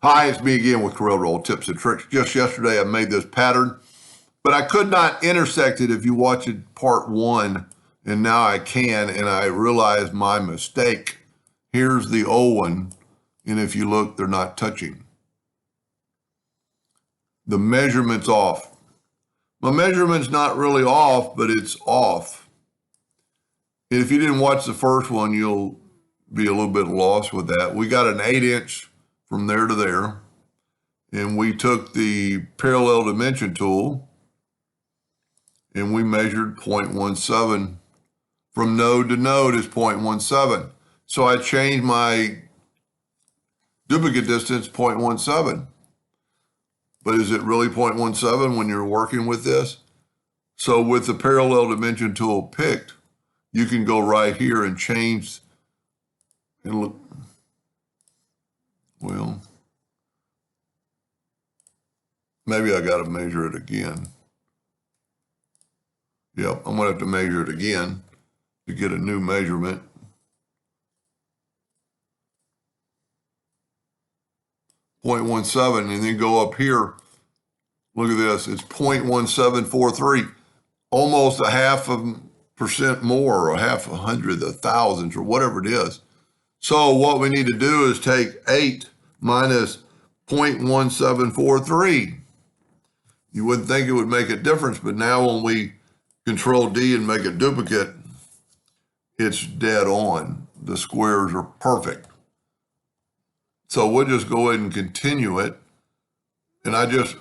Hi, it's me again with CorelDraw tips and tricks. Just yesterday I made this pattern, but I could not intersect it if you watch it part one, and now I can, and I realized my mistake. Here's the old one, and if you look, they're not touching. The measurement's off. My measurement's not really off, but it's off. And if you didn't watch the first one, you'll be a little bit lost with that. We got an 8-inch from there to there. And we took the parallel dimension tool and we measured 0.17. From node to node is 0.17. So I changed my duplicate distance 0.17. But is it really 0.17 when you're working with this? So with the parallel dimension tool picked, you can go right here and change and look. Well, maybe I got to measure it again. Yep, I'm going to have to measure it again to get a new measurement. .17, and then go up here. Look at this, it's 0.1743, almost 0.5% more, or 0.5 of thousandths, or whatever it is. So what we need to do is take 8 minus 0.1743. You wouldn't think it would make a difference, but now when we Control D and make a duplicate, it's dead on. The squares are perfect. So we'll just go ahead and continue it. And I just,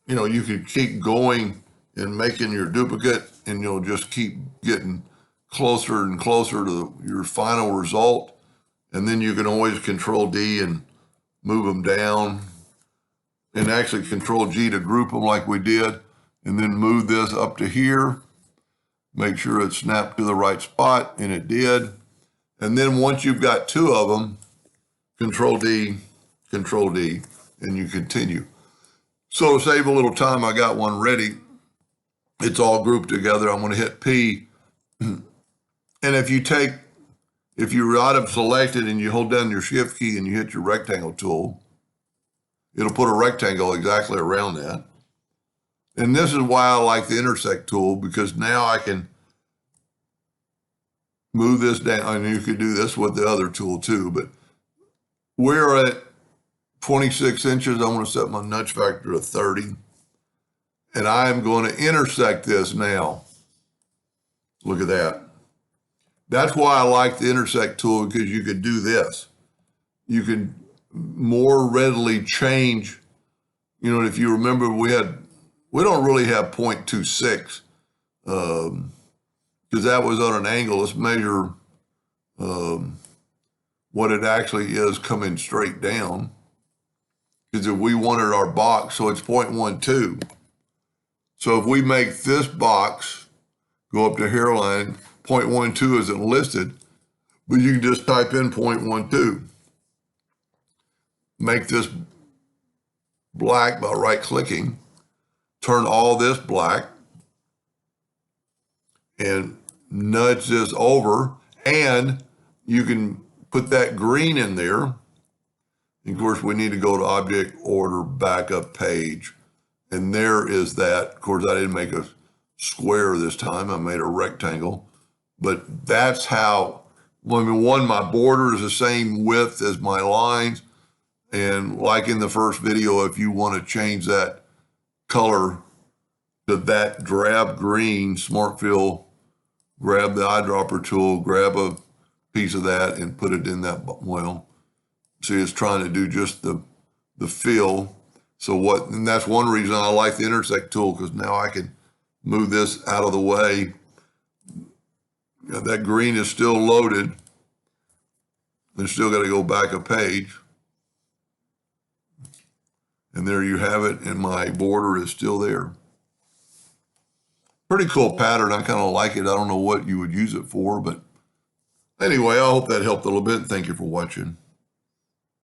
you can keep going and making your duplicate, and you'll just keep getting closer and closer to your final result. And then you can always Control D and move them down, and actually Control G to group them like we did, and then move this up to here. Make sure it snapped to the right spot, and it did. And then once you've got 2 of them, Control D, and you continue. So to save a little time, I got one ready. It's all grouped together. I'm going to hit P. And if you're item selected and you hold down your shift key and you hit your rectangle tool, it'll put a rectangle exactly around that. And this is why I like the intersect tool, because now I can move this down, and you could do this with the other tool too, but we're at 26 inches. I'm going to set my nudge factor to 30, and I'm going to intersect this now. Look at that. That's why I like the intersect tool, because you could do this. You can more readily change, if you remember, we don't really have 0.26, because that was on an angle. Let's measure what it actually is coming straight down. Because if we wanted our box, so it's 0.12. So if we make this box go up to hairline, 0.12 isn't listed, but you can just type in 0.12. Make this black by right-clicking. Turn all this black and nudge this over, and you can put that green in there. Of course, we need to go to Object, Order, Backup Page, and there is that. Of course, I didn't make a square this time. I made a rectangle, but that's how, my border is the same width as my lines, and like in the first video, if you want to change that color to that drab green, Smart Fill, grab the eyedropper tool, grab a piece of that and put it in that, see, it's trying to do just the fill. And that's one reason I like the intersect tool, because now I can move this out of the way. That green is still loaded. They still got to go back a page. And there you have it, and my border is still there. Pretty cool pattern. I kind of like it. I don't know what you would use it for, but anyway, I hope that helped a little bit. Thank you for watching.